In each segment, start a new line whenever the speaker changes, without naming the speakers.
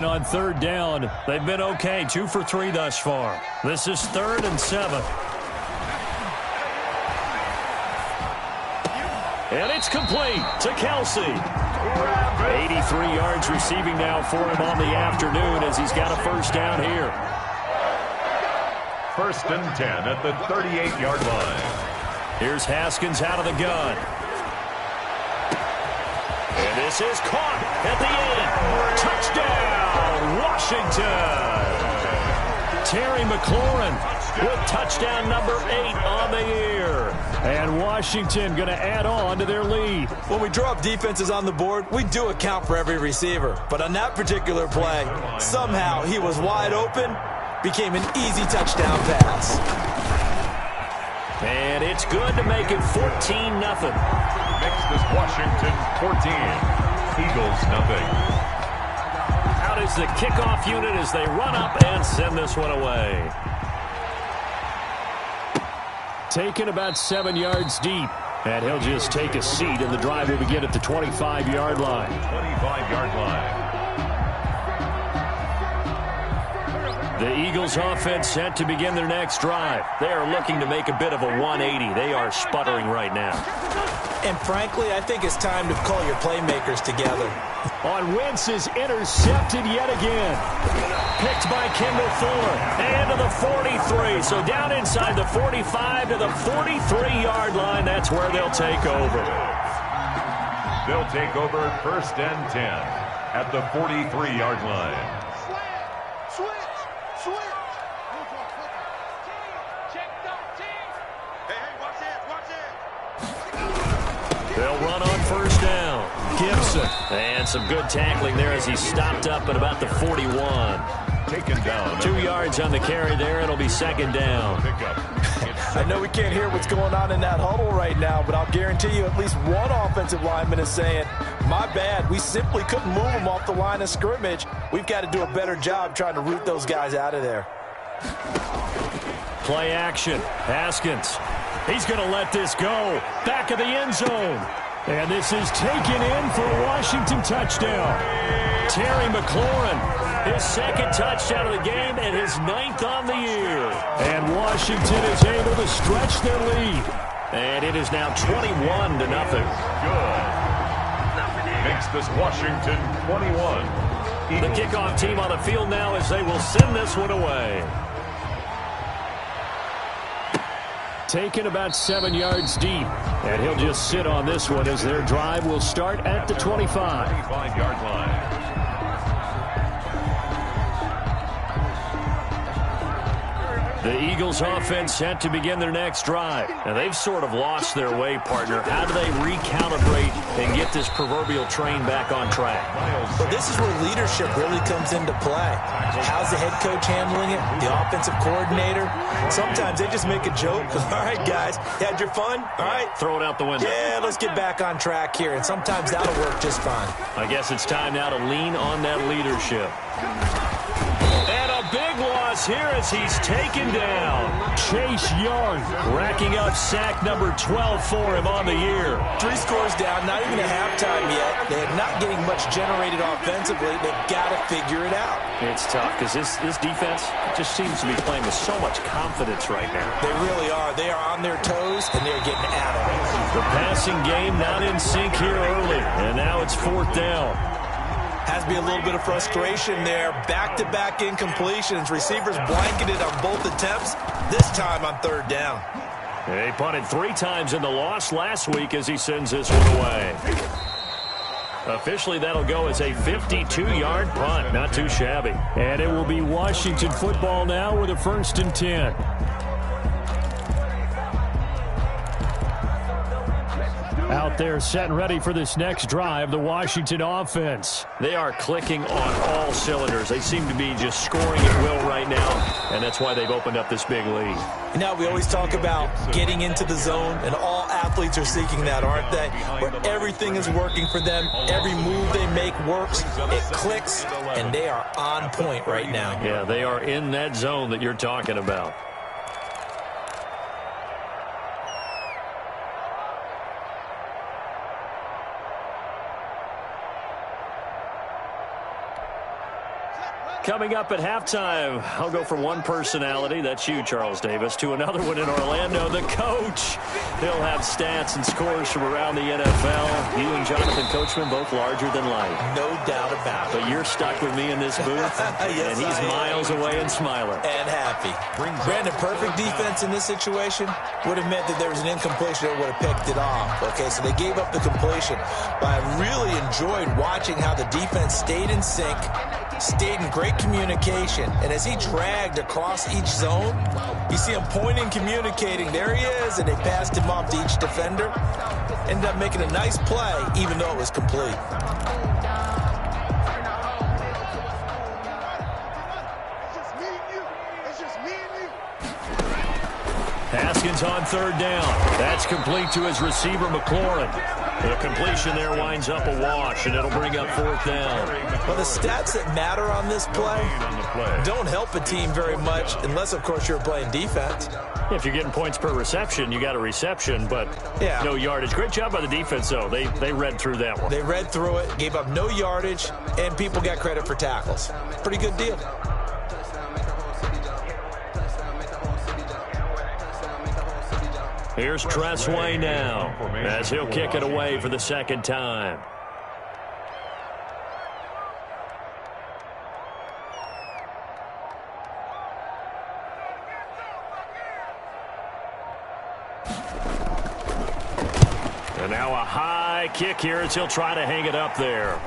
On third down, they've been okay, 2 for 3 thus far. This is 3rd and 7. And it's complete to Kelsey. 83 yards receiving now for him on the afternoon as he's got a first down here.
1st and 10 at the 38-yard line.
Here's Haskins out of the gun. And this is caught at the end. Touchdown, Washington. Terry McLaurin with touchdown number 8 on the year. And Washington going to add on to their lead.
When we draw up defenses on the board, we do account for every receiver. But on that particular play, somehow he was wide open, became an easy touchdown pass.
And it's good to make it 14-0.
Makes this Washington 14. Eagles nothing.
Out is the kickoff unit as they run up and send this one away. Taken about 7 yards deep. And he'll just take a seat, and the drive will begin at the 25-yard line.
25-yard line.
The Eagles offense set to begin their next drive. They are looking to make a bit of a 180. They are sputtering right now.
And frankly, I think it's time to call your playmakers together.
On Wentz is intercepted yet again. Picked by Kendall Fuller. And to the 43. So down inside the 45 to the 43-yard line. That's where they'll take over.
They'll take over 1st and 10 at the 43-yard line.
They'll run on first down. Gibson. And some good tackling there as he stopped up at about the 41.
Taken down.
2 yards on the carry there. It'll be 2nd down.
I know we can't hear what's going on in that huddle right now, but I'll guarantee you at least one offensive lineman is saying, my bad, we simply couldn't move them off the line of scrimmage. We've got to do a better job trying to root those guys out of there.
Play action. Haskins. He's going to let this go. Back of the end zone. And this is taken in for a Washington touchdown. Terry McLaurin, his 2nd touchdown of the game and his 9th on the year. And Washington is able to stretch their lead. And it is now 21-0.
Good. Makes this Washington 21.
The kickoff team on the field now as they will send this one away. Taken about 7 yards deep. And he'll just sit on this one as their drive will start at the 25.
25-yard line.
The Eagles offense set to begin their next drive. Now they've sort of lost their way, partner. How do they recalibrate and get this proverbial train back on track?
Well, this is where leadership really comes into play. How's the head coach handling it? The offensive coordinator? Sometimes they just make a joke. All right, guys, you had your fun? All right.
Throw it out the window.
Yeah, let's get back on track here. And sometimes that'll work just fine.
I guess it's time now to lean on that leadership. And a big loss here as he's taken down. Chase Young racking up sack number 12 for him on the year.
3 scores down, not even a halftime yet. They're not getting much generated offensively. They've got to figure it out.
It's tough because this defense just seems to be playing with so much confidence right now.
They really are. They are on their toes, and they're getting at them.
The passing game not in sync here early, and now it's 4th down.
Has to be a little bit of frustration there. Back-to-back incompletions. Receivers blanketed on both attempts, this time on 3rd down.
They punted 3 times in the loss last week as he sends this one away. Officially, that'll go as a 52-yard punt. Not too shabby. And it will be Washington football now with a 1st and 10. Out there set and ready for this next drive, the Washington offense. They are clicking on all cylinders. They seem to be just scoring at will right now, and that's why they've opened up this big lead.
You know, we always talk about getting into the zone, and all athletes are seeking that, aren't they? Where everything is working for them, every move they make works, it clicks, and they are on point right now.
Yeah, they are in that zone that you're talking about. Coming up at halftime, I'll go from one personality, that's you, Charles Davis, to another one in Orlando, the coach. He'll have stats and scores from around the NFL. You and Jonathan Coachman both larger than life.
No doubt about it.
But you're stuck with me in this booth,
yes,
and he's miles away and smiling.
And happy. Brandon, perfect defense in this situation would have meant that there was an incompletion that would have picked it off. Okay, so they gave up the completion. But I really enjoyed watching how the defense stayed in sync, stayed in great communication, and as he dragged across each zone, you see him pointing, communicating. There he is, and they passed him off to each defender. Ended up making a nice play, even though it was complete.
Haskins on third down. That's complete to his receiver, McLaurin. The completion there winds up a wash, and it'll bring up fourth down.
Well, the stats that matter on this play don't help a team very much unless, of course, you're playing defense.
If you're getting points per reception, you got a reception, but no yardage. Great job by the defense, though. They read through that one.
They read through it, gave up no yardage, and people got credit for tackles. Pretty good deal.
Here's Tressway now, as he'll kick it away for the second time. And now a high kick here as he'll try to hang it up there.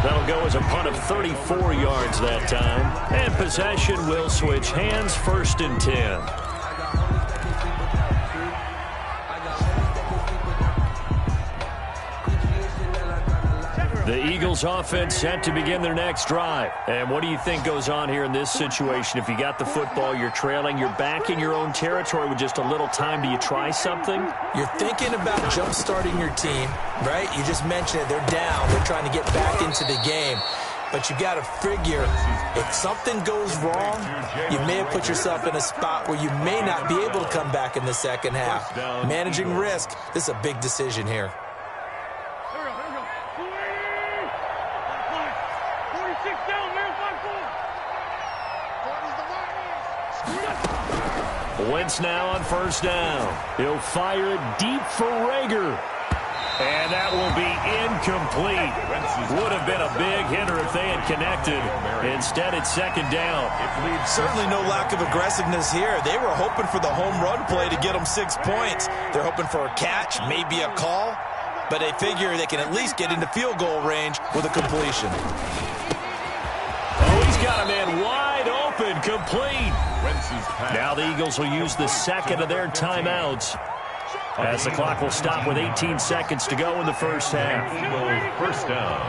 That'll go as a punt of 34 yards that time. And possession will switch hands, 1st and 10. The Eagles offense set to begin their next drive. And what do you think goes on here in this situation? If you got the football, you're trailing, you're back in your own territory with just a little time. Do you try something?
You're thinking about jump-starting your team, right? You just mentioned it. They're down. They're trying to get back into the game. But you got to figure, if something goes wrong, you may have put yourself in a spot where you may not be able to come back in the second half. Managing risk, this is a big decision here.
Wentz now on 1st down. He'll fire it deep for Rager. And that will be incomplete. Would have been a big hitter if they had connected. Instead, it's 2nd down.
Certainly no lack of aggressiveness here. They were hoping for the home run play to get them 6 points. They're hoping for a catch, maybe a call. But they figure they can at least get into field goal range with a completion.
Oh, he's got a man wide open, complete. Now the Eagles will use the second of their timeouts, as the clock will stop with 18 seconds to go in the first half.
First down.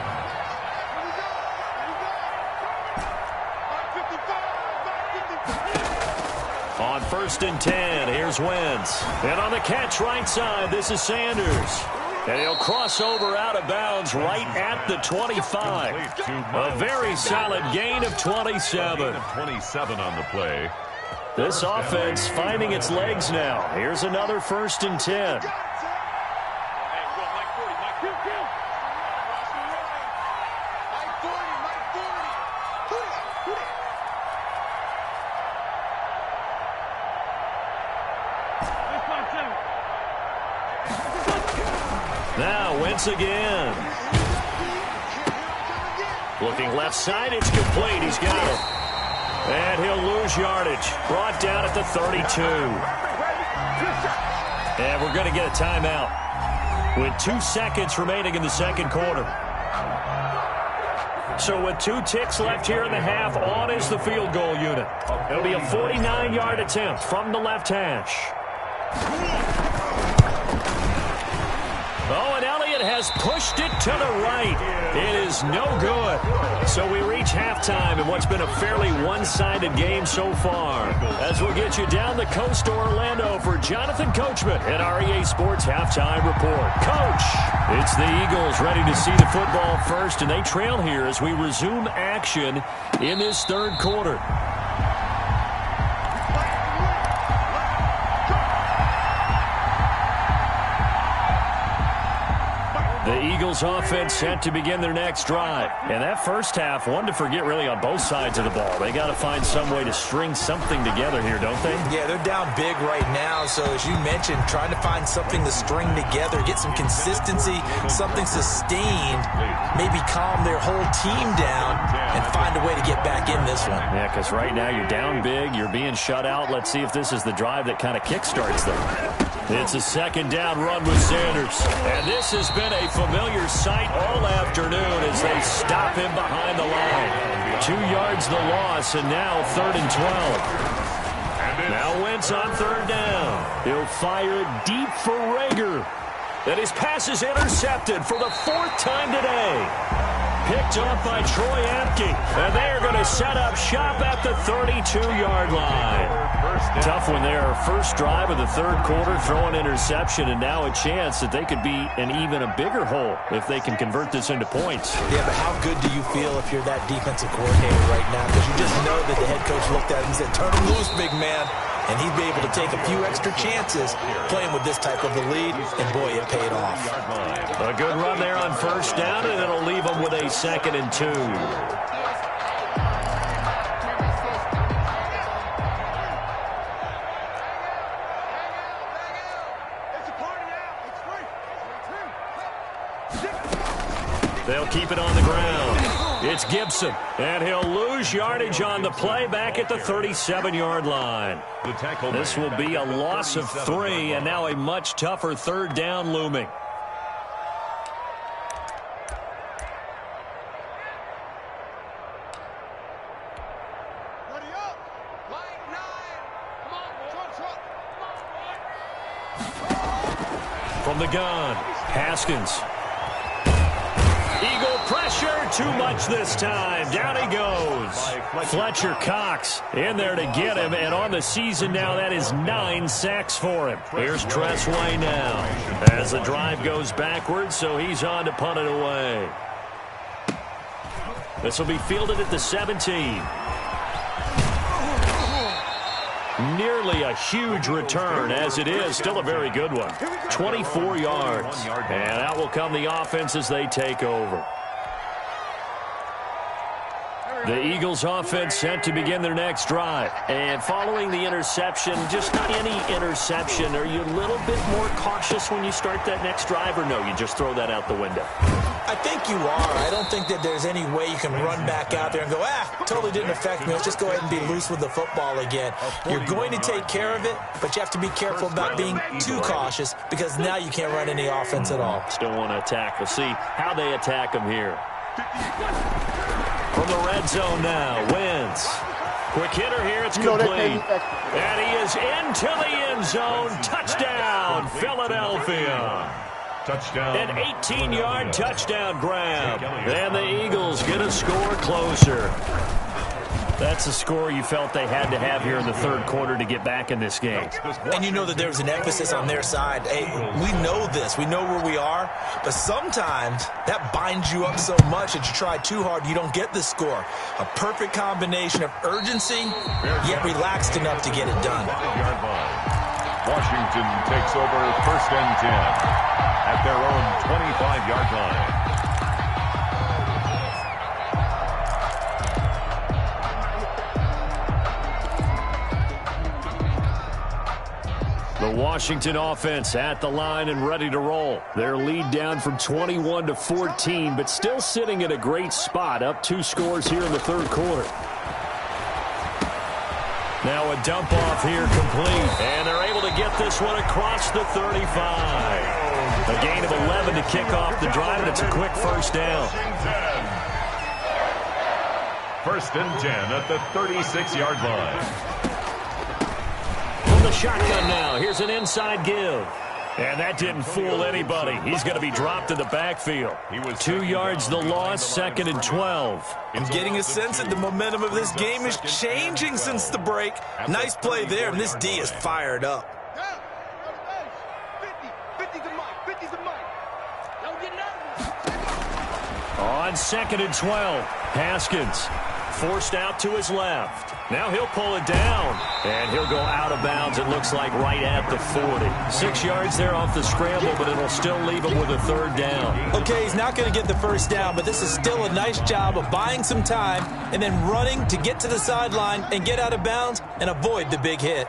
On 1st and 10, here's Wentz. And on the catch right side, this is Sanders. And he'll cross over out of bounds right at the 25. A very solid gain of 27.
27 on the play.
This offense finding its legs now. Here's another 1st and 10. Now Wentz again. Looking left side, it's complete. He's got it. And he'll lose yardage. Brought down at the 32. And we're going to get a timeout with 2 seconds remaining in the second quarter. So with 2 ticks left here in the half, on is the field goal unit. It'll be a 49-yard attempt from the left hash. Oh, and Elliott has pushed it to the right. It is no good. So we reach halftime in what's been a fairly one-sided game so far. As we'll get you down the coast to Orlando for Jonathan Coachman at our EA Sports Halftime Report. Coach, it's the Eagles ready to see the football first, and they trail here as we resume action in this third quarter. The Eagles offense set to begin their next drive. And that first half, one to forget really on both sides of the ball. They got to find some way to string something together here, don't they?
Yeah, they're down big right now. So as you mentioned, trying to find something to string together, get some consistency, something sustained, maybe calm their whole team down and find a way to get back in this one.
Yeah, because right now you're down big, you're being shut out. Let's see if this is the drive that kind of kickstarts them. It's a second down run with Sanders. And this has been a familiar sight all afternoon as they stop him behind the line. 2 yards the loss, and now 3rd and 12. Now Wentz on 3rd down. He'll fire it deep for Rager. And his pass is intercepted for the 4th time today. Picked up by Troy Apke. And they are going to set up shop at the 32-yard line. Tough one there. First drive of the 3rd quarter, throw an interception, and now a chance that they could be in even a bigger hole if they can convert this into points.
Yeah, but how good do you feel if you're that defensive coordinator right now? Because you just know that the head coach looked at him and said, turn him loose, big man. And he'd be able to take a few extra chances playing with this type of a lead, and boy, it paid off.
A good run there on 1st down, and it'll leave them with a 2nd and 2. They'll keep it on the ground. It's Gibson, and he'll lose yardage on the play back at the 37-yard line. This will be a loss of 3, and now a much tougher 3rd down looming. From the gun, Haskins. Eagle pressure, too much this time. Down he goes. Fletcher Cox in there to get him, and on the season now, that is 9 sacks for him. Here's Tressway now as the drive goes backwards, so he's on to punt it away. This will be fielded at the 17. Nearly a huge return, as it is. Still a very good one. 24 yards. And out will come the offense as they take over. The Eagles offense set to begin their next drive. And following the interception, just not any interception, are you a little bit more cautious when you start that next drive, or no, you just throw that out the window?
I think you are. I don't think that there's any way you can run back out there and go, totally didn't affect me. Let's just go ahead and be loose with the football again. You're going to take care of it, but you have to be careful about being too cautious because now you can't run any offense at all.
Still want to attack. We'll see how they attack them here. From the red zone now, Wentz. Quick hitter here, it's complete. And he is into the end zone. Touchdown, Philadelphia.
Touchdown.
An 18-yard touchdown grab. And the Eagles get a score closer. That's a score you felt they had to have here in the 3rd quarter to get back in this game.
And you know that there was an emphasis on their side. Hey, we know this. We know where we are. But sometimes that binds you up so much that you try too hard, you don't get the score. A perfect combination of urgency, yet relaxed enough to get it done.
Washington takes over 1st and 10 at their own 25-yard line.
The Washington offense at the line and ready to roll. Their lead down from 21 to 14, but still sitting at a great spot, up 2 scores here in the 3rd quarter. Now a dump off here complete, and they're able to get this one across the 35. A gain of 11 to kick off the drive, and it's a quick 1st down.
1st and 10 at the 36-yard line.
The shotgun now. Here's an inside give. And that didn't fool anybody. He's going to be dropped in the backfield. 2 yards the loss, 2nd and 12.
I'm getting a sense that the momentum of this game is changing since the break. Nice play there, and this D is fired up.
On 2nd and 12, Haskins Forced out to his left. Now he'll pull it down, and he'll go out of bounds, it looks like, right at the 40. 6 yards there off the scramble, but it'll still leave him with a third down.
Okay, he's not going to get the first down, but this is still a nice job of buying some time and then running to get to the sideline and get out of bounds and avoid the big hit.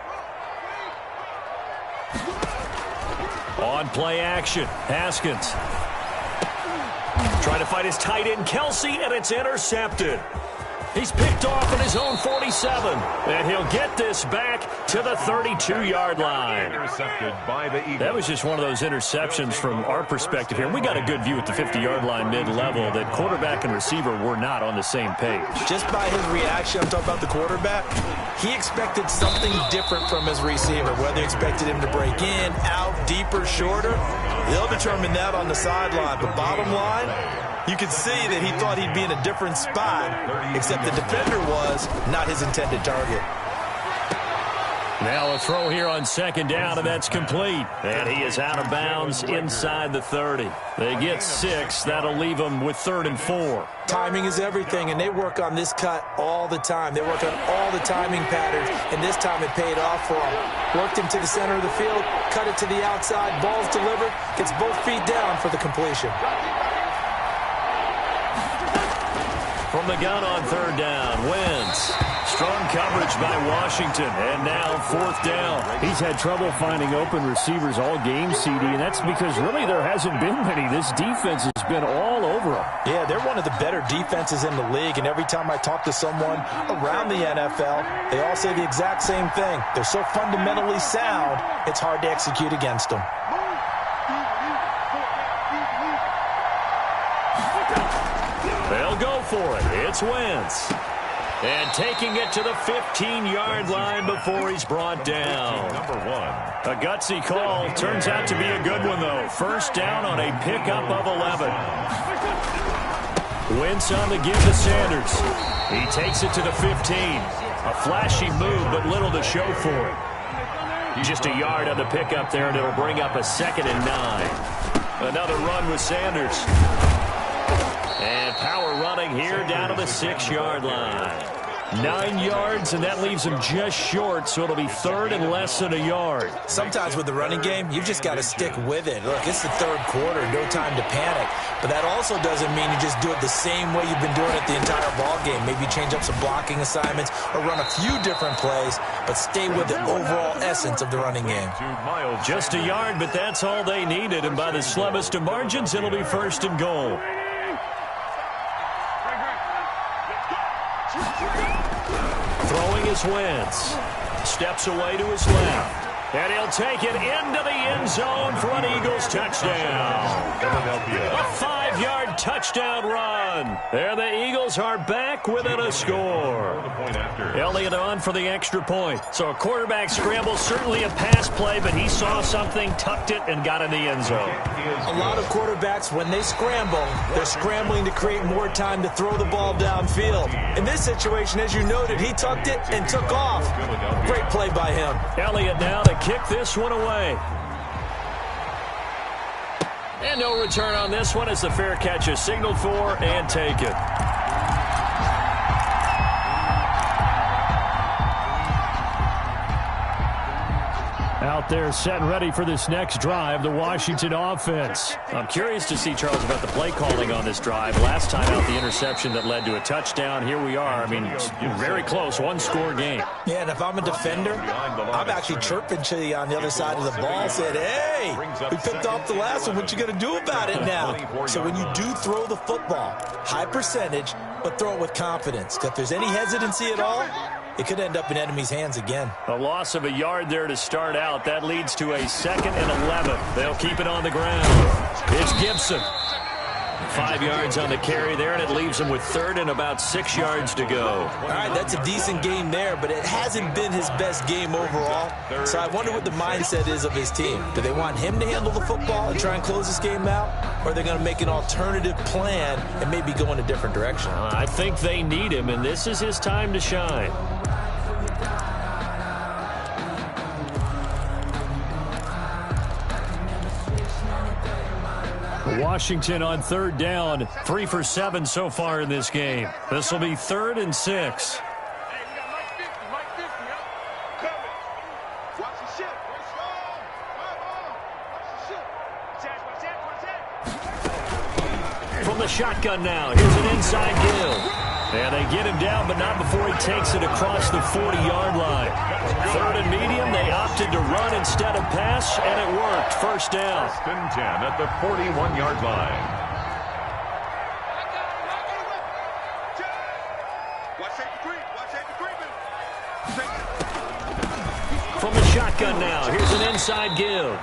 On play action, Haskins. Trying to fight his tight end, Kelsey, and it's intercepted. He's picked off at his own 47, and he'll get this back to the 32-yard line.
Intercepted by the Eagles.
That was just one of those interceptions from our perspective here. We got a good view at the 50-yard line mid-level that quarterback and receiver were not on the same page.
Just by his reaction, I'm talking about the quarterback, he expected something different from his receiver, whether he expected him to break in, out, deeper, shorter. They'll determine that on the sideline. But bottom line, you could see that he thought he'd be in a different spot, except the defender was not his intended target.
Now a throw here on second down, and that's complete. And he is out of bounds inside the 30. They get 6. That'll leave them with 3rd and 4.
Timing is everything, and they work on this cut all the time. They work on all the timing patterns, and this time it paid off for him. Worked him to the center of the field, cut it to the outside, ball's delivered, gets both feet down for the completion.
From the gun on 3rd down, Wentz. Strong coverage by Washington, and now 4th down.
He's had trouble finding open receivers all game, CD, and that's because really there hasn't been many. This defense has been all over them.
Yeah, they're one of the better defenses in the league, and every time I talk to someone around the NFL, they all say the exact same thing. They're so fundamentally sound, it's hard to execute against them.
They'll go for it. It's Wentz. And taking it to the 15-yard line before he's brought down.
Number 1.
A gutsy call. Turns out to be a good one, though. First down on a pickup of 11. Wentz on the give to Sanders. He takes it to the 15. A flashy move, but little to show for it. Just a yard on the pickup there, and it'll bring up a 2nd and 9. Another run with Sanders. And power running here down to the 6-yard line. 9 yards, and that leaves him just short, so it'll be 3rd and less than a yard.
Sometimes with the running game, you've just got to stick with it. Look, it's the 3rd quarter, no time to panic. But that also doesn't mean you just do it the same way you've been doing it the entire ball game. Maybe change up some blocking assignments or run a few different plays, but stay with the overall essence of the running game.
Just a yard, but that's all they needed, and by the slimmest of margins, it'll be 1st and goal. Throwing is Wentz. Steps away to his left. And he'll take it into the end zone for an Eagles touchdown.
Philadelphia.
A 5-yard touchdown run. There the Eagles are back within a score. Elliott on for the extra point. So a quarterback scramble, certainly a pass play, but he saw something, tucked it, and got in the end zone.
A lot of quarterbacks, when they scramble, they're scrambling to create more time to throw the ball downfield. In this situation, as you noted, he tucked it and took off. Great play by him.
Elliott now to kick this one away. And no return on this one as the fair catch is signaled for and taken.
Out there set and ready for this next drive, the Washington offense.
I'm curious to see, Charles, about the play calling on this drive. Last time out, the interception that led to a touchdown. Here we are. I mean, very close, one-score game.
Yeah, and if I'm a defender, I'm actually chirping to you on the other side of the ball, said, hey, we picked off the last one. What you going to do about it now? So when you do throw the football, high percentage, but throw it with confidence. If there's any hesitancy at all, it could end up in enemy's hands again.
A loss of a yard there to start out. That leads to a 2nd and 11. They'll keep it on the ground. It's Gibson. 5 yards on the carry there, and it leaves him with 3rd and about 6 yards to go.
All right, that's a decent game there, but it hasn't been his best game overall. So I wonder what the mindset is of his team. Do they want him to handle the football and try and close this game out? Or are they going to make an alternative plan and maybe go in a different direction?
I think they need him, and this is his time to shine. Washington on third down, 3 for 7 so far in this game. This will be 3rd and 6. From the shotgun now, here's an inside give. And they get him down, but not before he takes it across the 40-yard line. 3rd and medium, they opted to run instead of pass, and it worked. First down.
1st and 10 at the 41-yard line.
From the shotgun now, here's an inside give.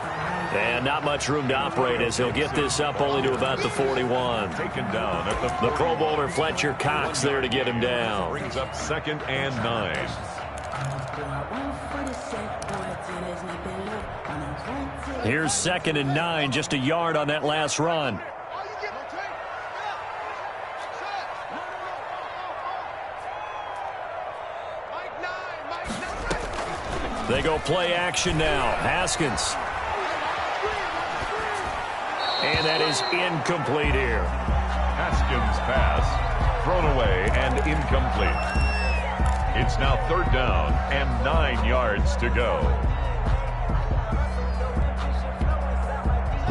And not much room to operate as he'll get this up only to about the 41.
Taken down at
the Pro Bowler Fletcher Cox there to get him down.
Brings up 2nd and 9.
Here's 2nd and 9, just a yard on that last run. They go play action now. Haskins. And that is incomplete here.
Haskins' pass thrown away and incomplete. It's now 3rd down and 9 yards to go.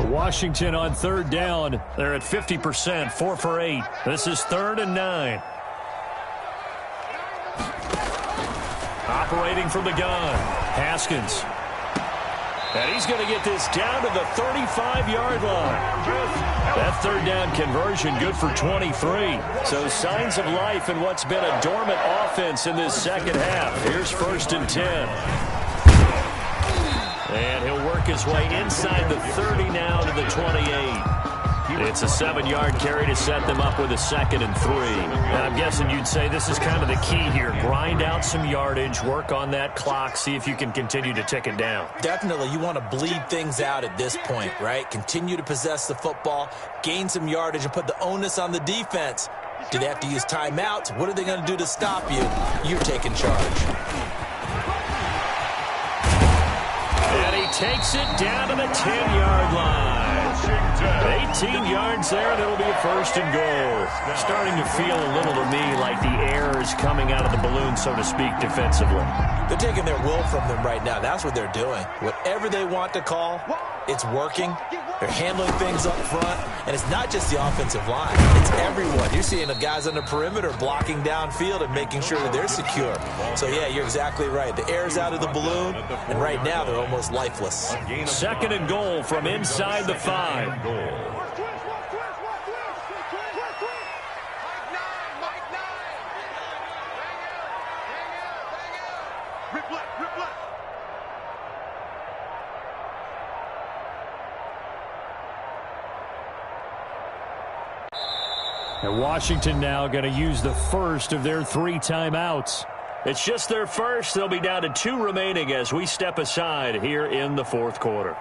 Washington on 3rd down. They're at 50%, 4 for 8. This is 3rd and 9. Operating from the gun, Haskins. And he's going to get this down to the 35-yard line. That 3rd down conversion good for 23. So signs of life in what's been a dormant offense in this second half. Here's 1st and 10. And he'll work his way inside the 30 now to the 28. It's a 7-yard carry to set them up with a 2nd and 3. And I'm guessing you'd say this is kind of the key here. Grind out some yardage, work on that clock, see if you can continue to tick it down.
Definitely, you want to bleed things out at this point, right? Continue to possess the football, gain some yardage, and put the onus on the defense. Do they have to use timeouts? What are they going to do to stop you? You're taking charge.
And he takes it down to the 10-yard line. 18 yards there, and it'll be a 1st and goal. Starting to feel a little to me like the air is coming out of the balloon, so to speak, defensively.
They're taking their will from them right now. That's what they're doing. Whatever they want to call, it's working. They're handling things up front, and it's not just the offensive line. It's everyone. You're seeing the guys on the perimeter blocking downfield and making sure that they're secure. So, yeah, you're exactly right. The air's out of the balloon, and right now they're almost lifeless.
2nd and goal from inside the 5. And Washington now going to use the first of their 3 timeouts. It's just their first. They'll be down to 2 remaining as we step aside here in the 4th quarter.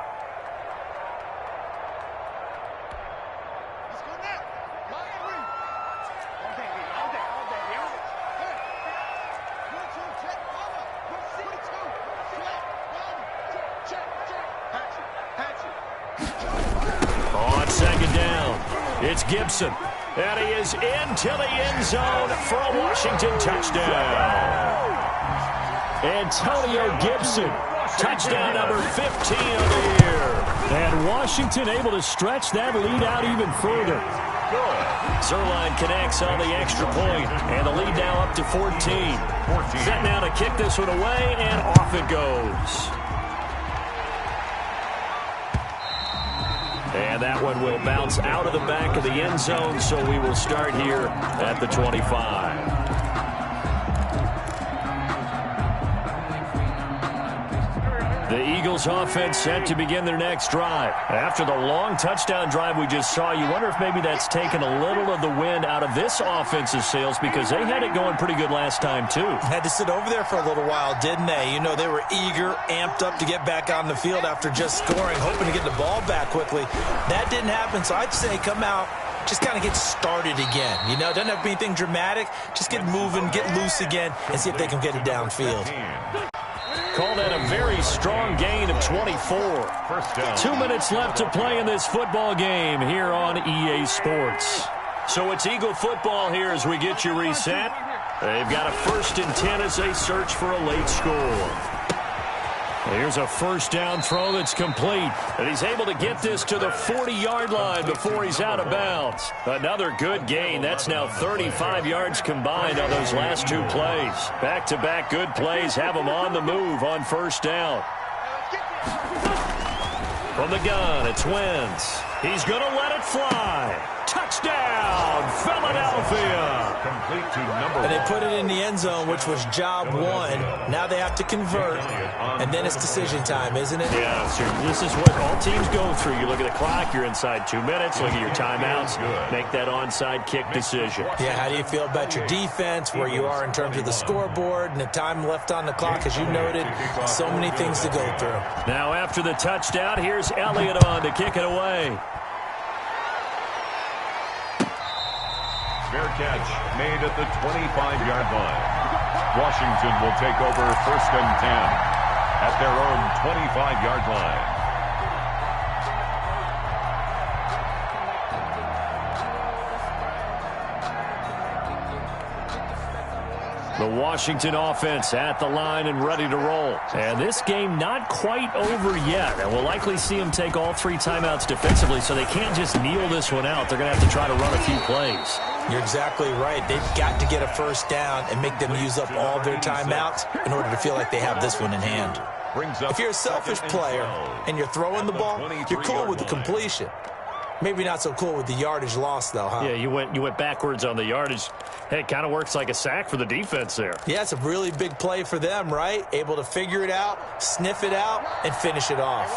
On 2nd down, it's Gibson. And he is into the end zone for a Washington touchdown. Antonio Gibson, touchdown number 15 of the year. And Washington able to stretch that lead out even further. Zerline connects on the extra point, and the lead now up to 14. Set now to kick this one away, and off it goes. And that one will bounce out of the back of the end zone, so we will start here at the 25. The Eagles offense set to begin their next drive. After the long touchdown drive we just saw, you wonder if maybe that's taken a little of the wind out of this offense's sails because they had it going pretty good last time too.
Had to sit over there for a little while, didn't they? You know, they were eager, amped up to get back on the field after just scoring, hoping to get the ball back quickly. That didn't happen, so I'd say come out, just kind of get started again. You know, doesn't have to be anything dramatic. Just get moving, get loose again, and see if they can get it downfield.
Call that a very strong gain of 24.
First down.
2 minutes left to play in this football game here on EA Sports. So it's Eagle football here as we get you reset. They've got a 1st and 10 as they search for a late score. Here's a first down throw that's complete. And he's able to get this to the 40-yard line before he's out of bounds. Another good gain. That's now 35 yards combined on those last 2 plays. Back-to-back good plays have him on the move on first down. From the gun, it's Wentz. He's going to let it fly. Touchdown, Philadelphia.
Complete to number 1.
And they put it in the end zone, which was job 1. Now they have to convert, and then it's decision time, isn't it?
Yeah, sure. This is what all teams go through. You look at the clock, you're inside 2 minutes, look at your timeouts, make that onside kick decision.
Yeah, how do you feel about your defense, where you are in terms of the scoreboard, and the time left on the clock, as you noted? So many things to go through.
Now after the touchdown, here's Elliott on to kick it away.
Fair catch made at the 25-yard line. Washington will take over 1st and 10 at their own 25-yard line.
The Washington offense at the line and ready to roll. And this game not quite over yet. And we'll likely see them take all 3 timeouts defensively, so they can't just kneel this one out. They're going to have to try to run a few plays.
You're exactly right. They've got to get a first down and make them use up all their timeouts in order to feel like they have this one in hand. If you're a selfish player and you're throwing the ball, you're cool with the completion. Maybe not so cool with the yardage loss, though, huh?
Yeah, you went backwards on the yardage. Hey, it kind of works like a sack for the defense there.
Yeah, it's a really big play for them, right? Able to figure it out, sniff it out, and finish it off.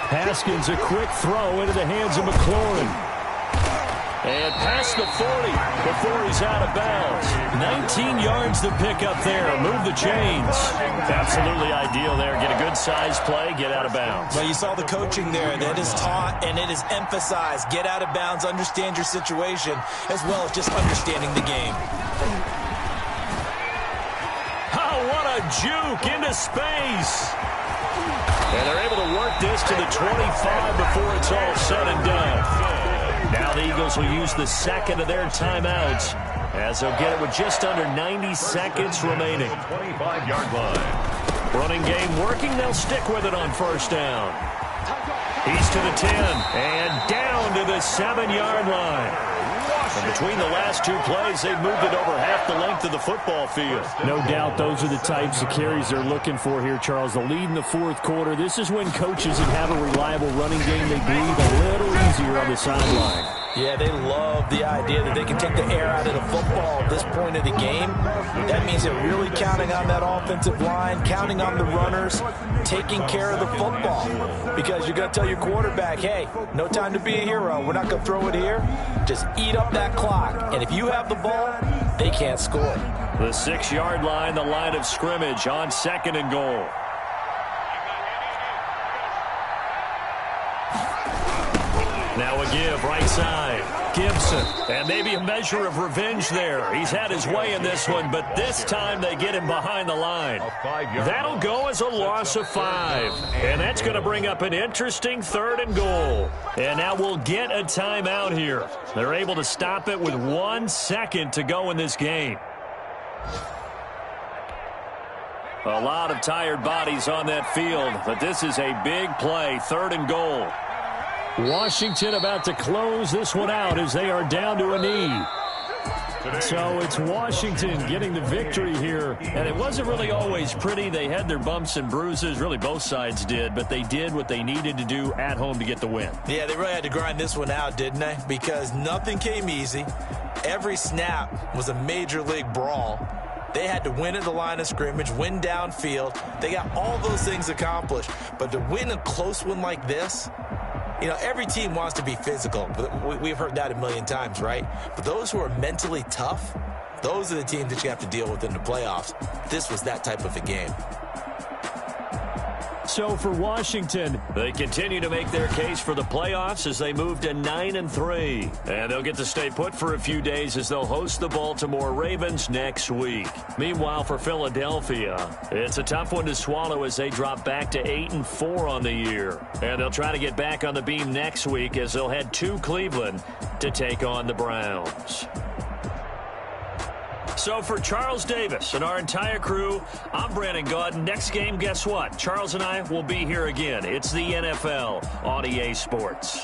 Haskins, a quick throw into the hands of McLaurin. And past the 40 before he's out of bounds. 19 yards to pick up there. Move the chains. Absolutely ideal there. Get a good size play, get out of bounds.
Well, you saw the coaching there. That is taught and it is emphasized. Get out of bounds, understand your situation, as well as just understanding the game.
Oh, what a juke into space. And they're able to work this to the 25 before it's all said and done. Now the Eagles will use the second of their timeouts as they'll get it with just under 90 seconds remaining.
25-yard line.
Running game working. They'll stick with it on first down. He's to the 10 and down to the 7-yard line. And between the last 2 plays, they've moved it over half the length of the football field.
No doubt those are the types of carries they're looking for here, Charles. The lead in the 4th quarter. This is when coaches that have a reliable running game, they breathe a little easier on the sideline.
Yeah, they love the idea that they can take the air out of the football at this point of the game. That means they're really counting on that offensive line, counting on the runners, taking care of the football. Because you're going to tell your quarterback, hey, no time to be a hero. We're not going to throw it here. Just eat up that clock. And if you have the ball, they can't score.
The 6-yard line, the line of scrimmage on 2nd and goal. Now a give, right side. Gibson. And maybe a measure of revenge there. He's had his way in this one, but this time they get him behind the line. That'll go as a loss of 5. And that's going to bring up an interesting 3rd and goal. And now we'll get a timeout here. They're able to stop it with 1 second to go in this game. A lot of tired bodies on that field, but this is a big play, 3rd and goal. Washington about to close this one out as they are down to a knee. So it's Washington getting the victory here. And it wasn't really always pretty. They had their bumps and bruises. Really, both sides did. But they did what they needed to do at home to get the win.
Yeah, they really had to grind this one out, didn't they? Because nothing came easy. Every snap was a major league brawl. They had to win at the line of scrimmage, win downfield. They got all those things accomplished. But to win a close one like this, you know, every team wants to be physical. We've heard that a million times, right? But those who are mentally tough, those are the teams that you have to deal with in the playoffs. This was that type of a game.
so for Washington.
They continue to make their case for the playoffs as they move to 9-3. And they'll get to stay put for a few days as they'll host the Baltimore Ravens next week. Meanwhile, for Philadelphia, it's a tough one to swallow as they drop back to 8-4 on the year. And they'll try to get back on the beam next week as they'll head to Cleveland to take on the Browns. So for Charles Davis and our entire crew, I'm Brandon Gaudin. Next game, guess what? Charles and I will be here again. It's the NFL on EA Sports.